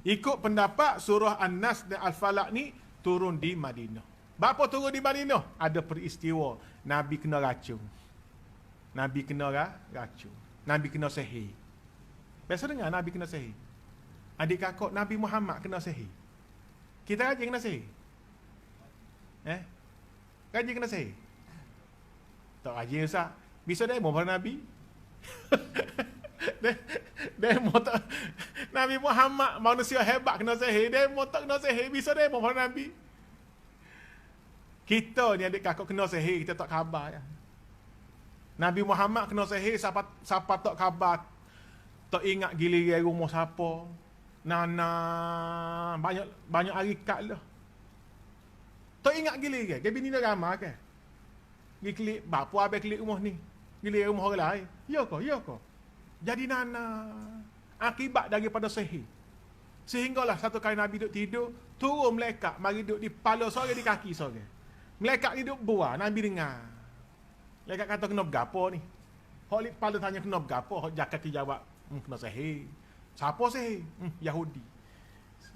Ikut pendapat surah An-Nas dan Al-Falaq ni turun di Madinah. Bapa turun di Madinah? Ada peristiwa Nabi kena racun. Nabi kena sihir. Biasa dengar Nabi kena sihir. Adik kakak Nabi Muhammad kena sihir. Kita rajin kena sihir? Rajin kena sihir? Tak rajin Ustaz. Bisa demo pada Nabi? Demo tak. Nabi Muhammad manusia hebat kena sihir. Demo tak kena sihir. Bisa demo pada Nabi? Kita ni adik kakak kena sihir, kita tak khabar ya. Nabi Muhammad kena sihir, siapa tak khabar. Tak ingat giliran rumah siapa. Nana banyak hari kat lah. Tak ingat giliran. Dia bini dah ramah kan. Pergi klik, bapa habis klik rumah ni. Giliran rumah orang lain. Ya ke? Jadi nana. Akibat daripada sihir. Sehinggalah satu kali Nabi duduk tidur, turun malaikat mari duduk di kepala seorang, di kaki seorang. Malaikat ni duduk buah, Nabi dengar. Malaikat kata kena bergapo ni? Hak lip kepala tanya kena bergapo, hak kaki jawab, kena sihir. Siapa sihir? Yahudi.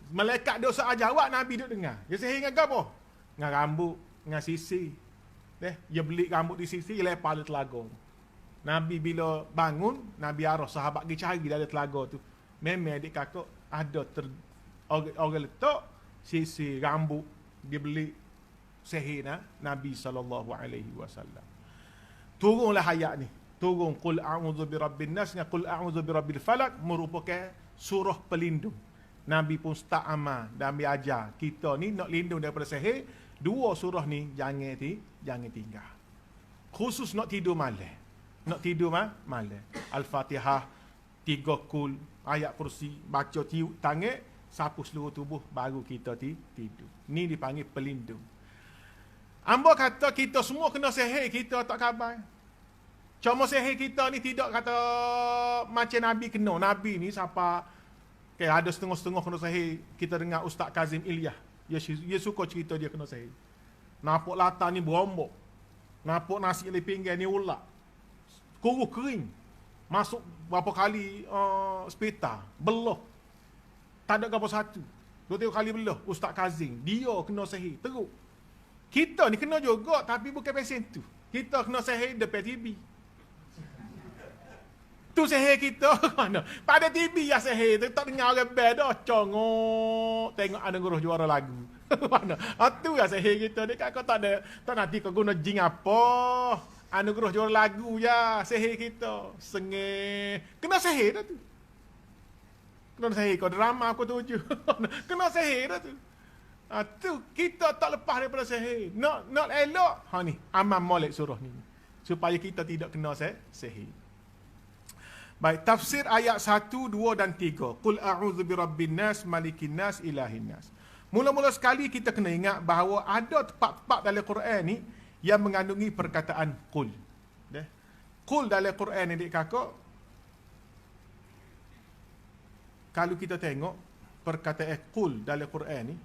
Malaikat dia usah jawab, Nabi duduk dengar. Dia sihir dengan gapo? Dengan rambut, dengan sisi. Dia beli rambut di sisi, dia lepas di telaga. Nabi bila bangun, Nabi arah sahabat pergi cari dalam telaga tu. Memang adik kakak ada orang letak sisi rambut dia beli sihir Nabi SAW. Turunlah ayat ni. Turun qul a'udzu birabbin nas dengan qul a'udzu birabbil falaq merupakan surah pelindung. Nabi pun start amal dan Nabi ajar kita ni nak lindung daripada sihir. Dua surah ni jangan tinggal. Khusus nak tidur malam. Nak tidur malam. Al-Fatihah 3 kul, ayat kursi, baca tiup tangan, sapu seluruh tubuh baru kita tidur. Ni dipanggil pelindung. Amba kata kita semua kena sihir, kita tak khabar. Cuma sihir kita ni tidak kata macam Nabi kena. Nabi ni siapa ada setengah-setengah kena sihir. Kita dengar Ustaz Kazim Ilyas. Dia suka cerita dia kena sihir. Nampak latar ni berombok. Nampak nasi di pinggan ni ulat. Kuruh kering. Masuk berapa kali hospital. Belah. Tak ada apa satu. 2-3 kali belah. Ustaz Kazim. Dia kena sihir. Teruk. Kita ni kena juga tapi bukan pesen tu. Kita kena sihir depan TV. Tu sihir kita mana? Pada TV ya sihir tu tak dengar orang band dah congok tengok ada guru juara lagu. Mana? Tu ya sihir kita ni kau tak nanti kau guna jing apa? Anugerah juara lagu ya sihir kita. Sengih. Kena sihir dah tu. Kena sihir kau drama aku tuju. Kena sihir dah tu. Tu kita tak lepas daripada sihir. Nak elok. Ni amal molek surah ni. Supaya kita tidak kena sihir. Baik, tafsir ayat 1, 2 dan 3. Qul a'udzu birabbin nas, malikin nas, ilahin nas. Mula-mula sekali kita kena ingat bahawa ada tempat-tempat dalam Quran ni yang mengandungi perkataan qul. Qul dalam Quran ni dik kakak. Kalau kita tengok perkataan qul dalam Quran ni,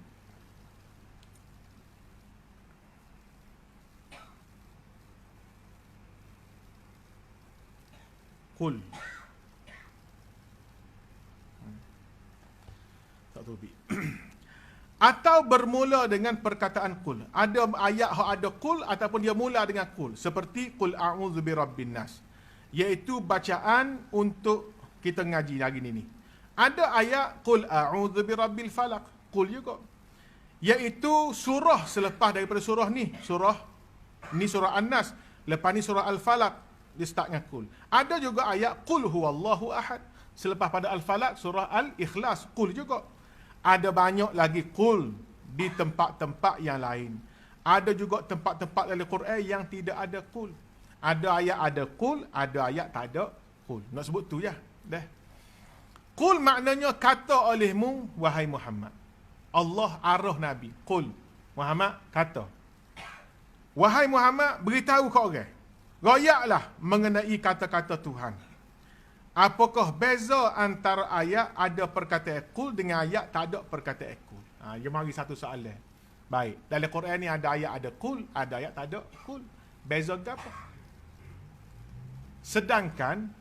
qul atau bermula dengan perkataan qul. Ada ayat yang ada qul ataupun dia mula dengan qul. Seperti qul a'udzu birabbin nas. Iaitu bacaan untuk kita ngaji hari ni. Ada ayat qul a'udzu birabbil falaq. Qul juga. Iaitu surah selepas daripada surah ni. Surah An-Nas. Lepas ni surah Al-Falaq. Dia start dengan qul. Ada juga ayat qul huwallahu ahad. Selepas pada Al-Falaq surah Al-Ikhlas. Qul juga. Ada banyak lagi qul di tempat-tempat yang lain. Ada juga tempat-tempat dalam Quran yang tidak ada qul. Ada ayat ada qul, ada ayat tak ada qul. Nak sebut tu ya. Dah. Qul maknanya kata olehmu wahai Muhammad. Allah arah Nabi. Qul. Muhammad kata. Wahai Muhammad, beritahu ke orang. Royaklah mengenai kata-kata Tuhan. Apakah beza antara ayat ada perkataan qul dengan ayat tak ada perkataan qul? Dia mari satu soalan. Baik, dalam Quran ni ada ayat ada qul, ada ayat tak ada qul. Beza apa? Sedangkan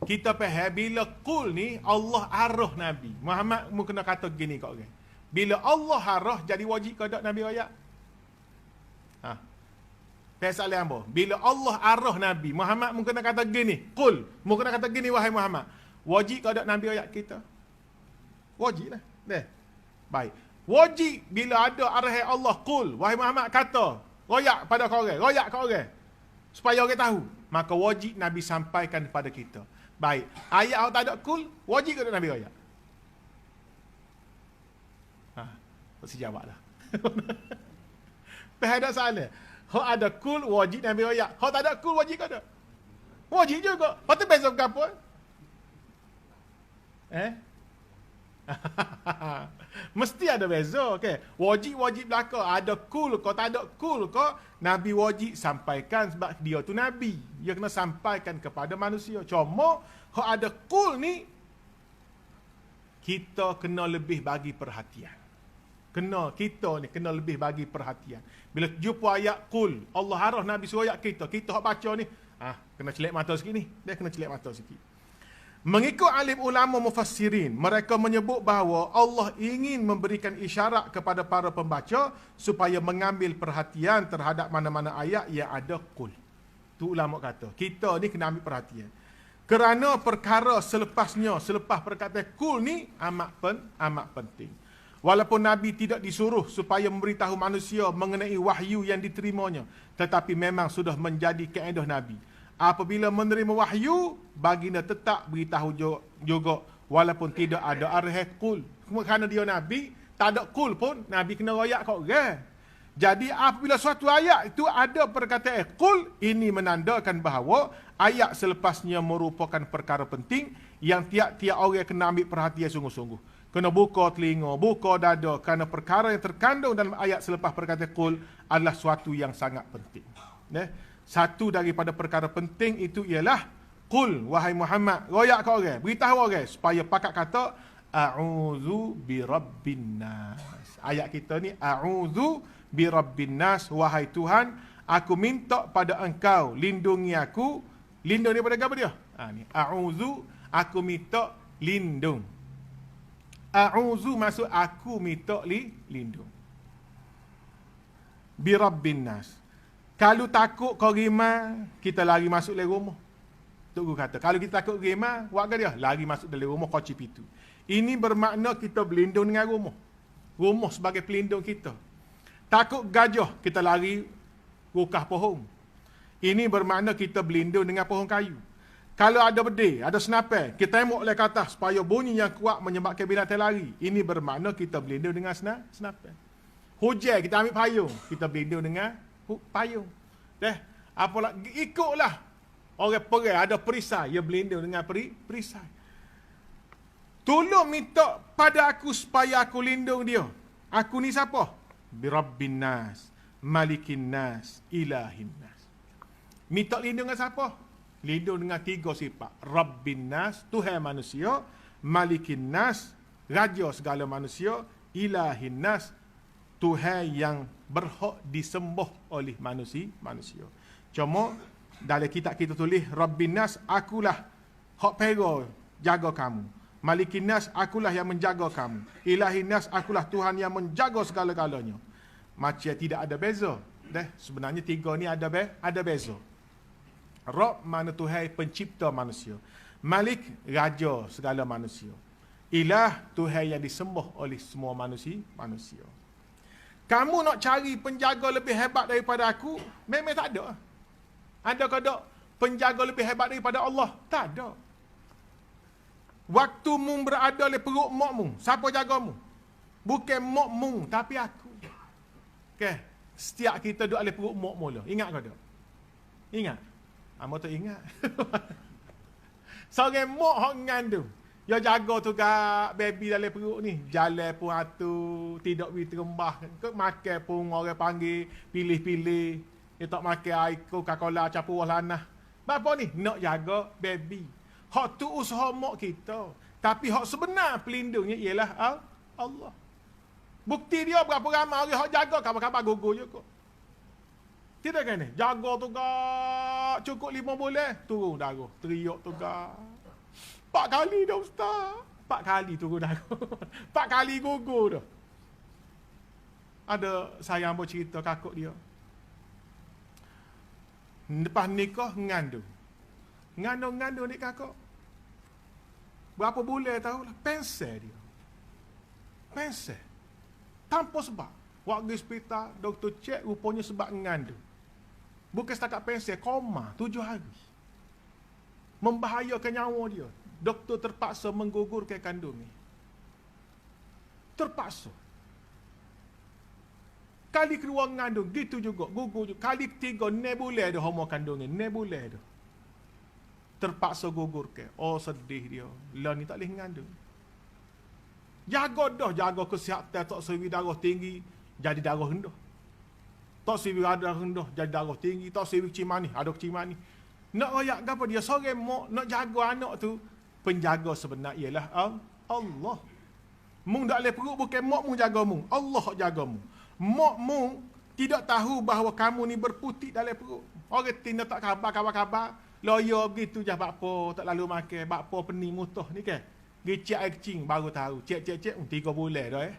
kita faham bila qul ni Allah arah Nabi. Muhammad mu kena kata gini kat orang. Bila Allah arah jadi wajib ke tak Nabi ayat? Soalan apa? Bila Allah arah Nabi, Muhammad mu kena kata gini, qul, mu kena kata gini wahai Muhammad. Wajib ke tak Nabi ayat kita? Wajib lah. Baik. Wajib bila ada arahan Allah qul, wahai Muhammad kata, royak pada kau orang, royak kat orang. Supaya orang tahu. Maka wajib Nabi sampaikan kepada kita. Baik. Ayat yang tak ada qul, wajib ke tak Nabi royak? Mesti jawablah. Faham tak soalan? Hak ada qul wajib Nabi royak. Hak tak ada qul wajib ke tak? Wajib juga. Lepas tu beza apa? Mesti ada beza, okey. Wajib belaka. Ada qul ko tak ada qul ko, Nabi wajib sampaikan sebab dia tu Nabi. Dia kena sampaikan kepada manusia. Cuma hak ada qul ni kita kena lebih bagi perhatian. Kita ni kena lebih bagi perhatian. Bila jumpa ayat qul, Allah arah Nabi suruh ayat kita hak baca ni, kena celik mata sikit ni. Dia kena celik mata sikit. Mengikut alim ulama mufassirin, mereka menyebut bahawa Allah ingin memberikan isyarat kepada para pembaca supaya mengambil perhatian terhadap mana-mana ayat yang ada qul. Tu ulama kata, kita ni kena ambil perhatian. Kerana perkara selepas perkataan qul ni amat penting. Walaupun Nabi tidak disuruh supaya memberitahu manusia mengenai wahyu yang diterimanya, tetapi memang sudah menjadi kaedah Nabi. Apabila menerima wahyu, baginda tetap beritahu juga walaupun tidak ada arahan qul. Kerana dia Nabi, tak ada qul pun, Nabi kena royak kat orang. Jadi apabila suatu ayat itu ada perkataan qul, ini menandakan bahawa ayat selepasnya merupakan perkara penting yang tiap-tiap orang kena ambil perhatian sungguh-sungguh. Kena buka telinga, buka dada, kerana perkara yang terkandung dalam ayat selepas perkataan qul adalah suatu yang sangat penting. Satu daripada perkara penting itu ialah qul, wahai Muhammad, royak kat orang, beritahu orang supaya pakat kata a'udzu birabbin nas. Ayat kita ni a'udzu birabbin nas, wahai Tuhan, aku minta pada engkau lindungi aku. Lindung daripada apa dia? Ni a'udzu, aku minta lindung. A'udzu maksud aku minta lindung. Birabbin nas. Kalau takut kau rimah, kita lari masuk dalam rumah. Tok Guru kata, kalau kita takut rimah, buat ke dia? Lari masuk dalam rumah, kunci pintu. Ini bermakna kita berlindung dengan rumah. Rumah sebagai pelindung kita. Takut gajah, kita lari rukah pohon. Ini bermakna kita berlindung dengan pohon kayu. Kalau ada bedil, ada senapan, kita tembak oleh ke atas supaya bunyi yang kuat menyebabkan binatang lari. Ini bermakna kita berlindung dengan senapan. Hujan, kita ambil payung, kita berlindung dengan payung. Apa lagi? Ikutlah. Orang perang ada perisai, ia berlindung dengan perisai. Tolong minta pada aku supaya aku lindung dia. Aku ni siapa? Birabbin nas, malikin nas, ilahin nas. Minta lindung dengan siapa? Lindung dengan 3 sifat. Rabbin nas, Tuhan manusia. Malikin nas, raja segala manusia. Ilahin nas, Tuhan yang berhak disembah oleh manusia. Cuma dalam kitab kita tulis Rabbin nas, akulah hak pera jaga kamu. Malikin nas, akulah yang menjaga kamu. Ilahin nas, akulah Tuhan yang menjaga segala-galanya. Macam tidak ada beza. Sebenarnya 3 ni ada beza. Rabb mana Tuhan pencipta manusia. Malik, raja segala manusia. Ilah, Tuhan yang disembah oleh semua manusia. Kamu nak cari penjaga lebih hebat daripada aku, memang tak ada. Ada ke tak penjaga lebih hebat daripada Allah? Tak ada. Waktu mu berada di perut makmu, siapa jagamu? Bukan mok mung, tapi aku. Okay. Setiap kita duduk alih perut mok mula. Ingat kau tak? Ingat? Amo tak ingat. Seorang mok hok ngandung. Dia jaga tu gak baby dalam perut ni. Jalan pun atur, tidak pergi terembah. Makan pun orang panggil, pilih-pilih. Dia tak makan air Coca-Cola campur buah lanah. Apa ni? Nak jaga baby. Hak tu usaha mok kita. Tapi hak sebenar pelindungnya ialah Allah. Bukti dia berapa ramai orang hak jaga kabar-kabar gugur je kok. Tidak kan ni? Jaga tu gak cukup 5 bulan, turun darah. Teriak tu gak. 4 kali dah ustaz. 4 kali turun darah. 4 kali gugur dah. Ada sayang bercerita kakak dia. Lepas nikah ngandung. Ngandung ni kakak. Berapa bulan tahulah. Pensel dia. Pensel. Tanpa sebab. Waktu hospital, doktor cek rupanya sebab ngandung. Bukan setakat pensel, koma 7 hari. Membahayakan nyawa dia. Doktor terpaksa menggugurkan kandungan. Terpaksa. Kali keluar ngandung, gitu juga, gugur juga. Kali ketiga, 6 bulan dah homo kandungan, 6 bulan dah. Terpaksa gugur ke. Oh sedih dia. Lah ni tak boleh ngandung. Jaga kesihatan, tak sewi darah tinggi, jadi darah rendah. Tak sewi darah rendah, jadi darah tinggi. Tak sewi kecil manis, ada kecil manis. Nak rayak apa dia? Seorang mak nak jaga anak tu. Penjaga sebenar ialah Allah. Mung tak boleh perut, bukan mak mung jaga mung. Allah jaga mung. Mak mung tidak tahu bahawa kamu ni berputik dalam perut. Orang tina tak kabar. Lawyer begitu je bakpo tak lalu makan, bakpo pening mutah ni kan. Gecek air kecing baru tahu. Cek 3 bulan dah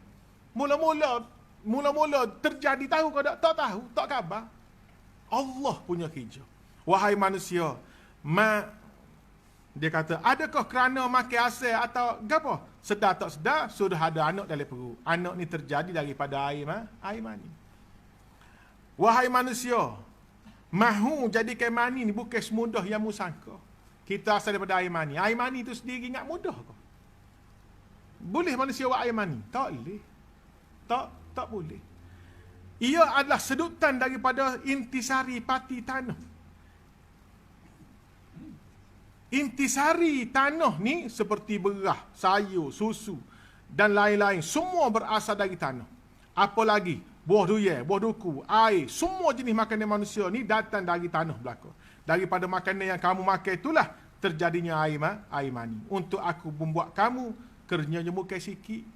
Mula-mula terjadi tahu kau tak tahu, tak khabar. Allah punya kerja. Wahai manusia, dia kata, adakah kerana makan asal atau gapo? Sedar tak sedar, sudah ada anak dalam perut. Anak ni terjadi daripada air mani. Wahai manusia, mahu jadikan mani ni bukan semudah yang mu sangka. Kita asal daripada air mani. Air mani tu sendiri ingat mudah ke? Boleh manusia buat air mani? Tak boleh. Tak boleh. Ia adalah sedutan daripada intisari pati tanah. Intisari tanah ni seperti berah, sayur, susu dan lain-lain. Semua berasal dari tanah. Apa lagi? Buah durian, buah duku, air. Semua jenis makanan manusia ni datang dari tanah belaka. Daripada makanan yang kamu makan itulah terjadinya air mani. Untuk aku membuat kamu kerjanya bukan sikit.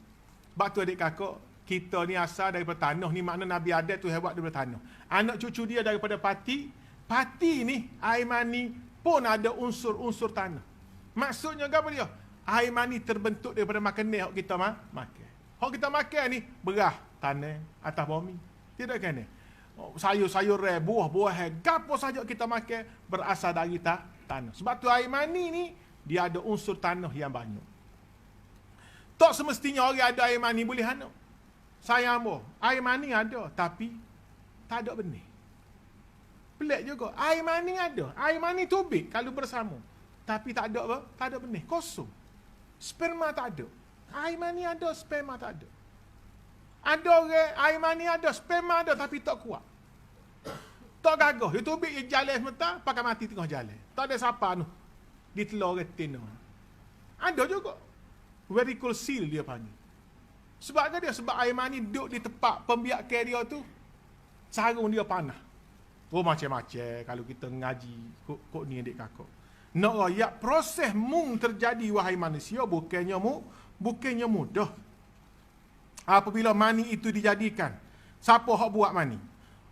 Sebab tu adik kakak, kita ni asal daripada tanah ni, makna Nabi Adam tu hebat daripada tanah. Anak cucu dia daripada pati. Pati ni, air mani pun ada unsur-unsur tanah. Maksudnya apa dia? Air mani terbentuk daripada makanan yang kita makan. Yang kita makan ni, berah, tanah, atas bumi. Tidak kan ni? Sayur-sayur, buah-buah, gapo saja kita makan berasal dari tanah. Sebab tu air mani ni, dia ada unsur tanah yang banyak. Tak semestinya orang ada air mani boleh anak. Sayang boh, air mani ada tapi tak ada benih. Pelik juga. Air mani ada. Air mani tubik kalau bersama. Tapi tak ada apa? Tak ada benih. Kosong. Sperma tak ada. Air mani ada, sperma tak ada. Ada orang air mani ada, sperma ada tapi tak kuat. Tak gagah. Dia tubik dia jalan sebentar, pakai mati tengah jalan. Tak ada siapa tu. Di telur retin tu. Ada juga. Vertical seal dia panggil. Sebab apa dia? Sebab air mani duduk di tempat pembiakan dia tu, sarung dia panah. Oh macam-macam kalau kita ngaji kok ni adik kakak. Nak rayak proses mung terjadi wahai manusia bukannya mudah. Apabila mani itu dijadikan, siapa hak buat mani?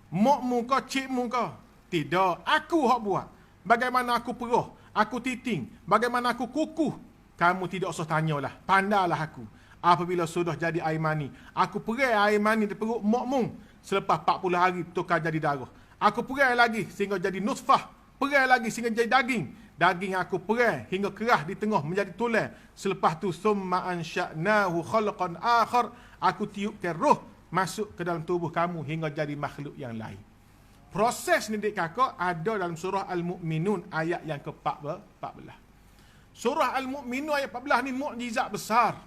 Mak mu kau, cik mu kau? Tidak, aku hak buat. Bagaimana aku peruh, aku titing, bagaimana aku kukuh, kamu tidak usah tanyalah, pandailah aku. Apabila sudah jadi air mani, aku perai air mani di perut mak mu. Selepas 40 hari tukar jadi darah. Aku perai lagi sehingga jadi nutfah. Perai lagi sehingga jadi daging. Daging aku perai hingga kerah di tengah menjadi tulang. Selepas tu summa ansha'nahu khalqan akhar. Aku tiupkan roh masuk ke dalam tubuh kamu hingga jadi makhluk yang lain. Proses ni dik kakak ada dalam surah Al-Mu'minun ayat yang ke-14. Surah Al-Mu'minun ayat 14 ni mukjizat besar.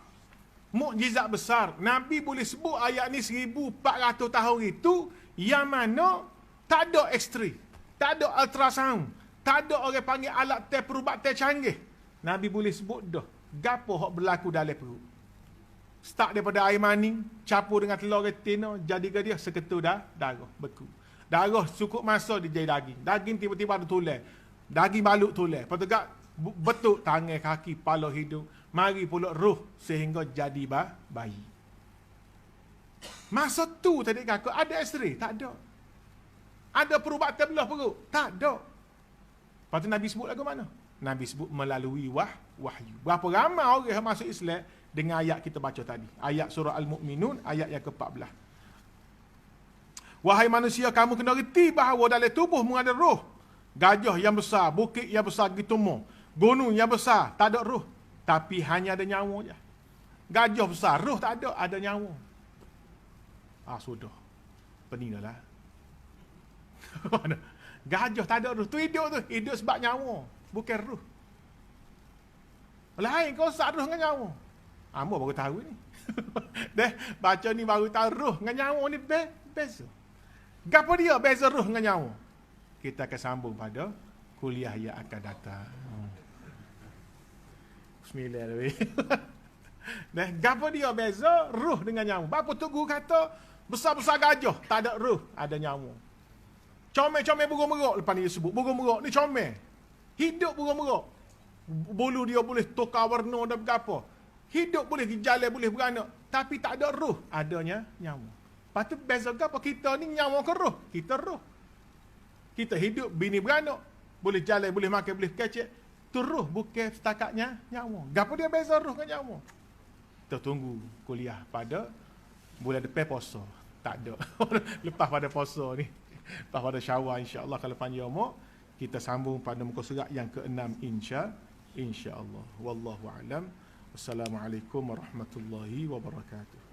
mukjizat besar. Nabi boleh sebut ayat ni 1400 tahun itu, yang mana tak ada X-ray, tak ada ultrasound, tak ada orang panggil alat tes perubatan canggih. Nabi boleh sebut dah gapo hak berlaku dalam perut. Start daripada air mani, campur dengan telur retina, jadi ke dia seketul darah beku. Darah cukup masa dia jadi daging. Daging tiba-tiba ada tulang. Daging balut tulang. Lepas tu betuk tangan, kaki, kepala, hidung. Mari pula roh sehingga jadi bayi. Masa tu tadi kakak ada X-ray? Tak ada. Ada perubatan belah perut? Tak ada. Lepas tu Nabi sebut lagu mana? Nabi sebut melalui wahyu. Berapa ramai orang yang masuk Islam dengan ayat kita baca tadi. Ayat surah Al-Mu'minun, ayat yang ke-14. Wahai manusia, kamu kena reti bahawa dalam tubuhmu ada roh. Gajah yang besar, bukit yang besar gitu mo. Gunung yang besar, tak ada roh. Tapi hanya ada nyawa je. Gajah besar, roh tak ada nyawa. Sudah. Pening dah lah. Gajah tak ada roh. Tu hidup tu. Hidup sebab nyawa. Bukan roh. Lain kau usah roh dengan nyawa. Ambo baru tahu ni. Deh, baca ni baru tahu roh dengan nyawa ni beza. Gapo dia beza roh dengan nyawa? Kita akan sambung pada kuliah yang akan datang. Bismillah. Deh, gapo dia beza roh dengan nyawa? Bapa tu guru kata besar-besar gajah tak ada roh, ada nyawa. Comel-comel burung merok, lepas ni dia sebut burung merok ni comel. Hidup burung merok. Bulu dia boleh tukar warna dan berapa. Hidup boleh jalan, boleh beranak. Tapi tak ada roh. Adanya nyawa. Lepas tu beza apa? Kita ni nyawa ke roh? Kita roh. Kita hidup, bini beranak. Boleh jalan, boleh makan, boleh kecek. Tu roh, bukan setakatnya nyawa. Apa dia beza roh dengan nyawa? Kita tunggu kuliah pada bulan depan puasa. Tak ada. Lepas pada puasa ni. Lepas pada Syawal, insya-Allah kalau panjang umur, kita sambung pada muka surat yang ke-6 insya-Allah. Wallahu a'lam. Wassalamualaikum warahmatullahi wabarakatuh.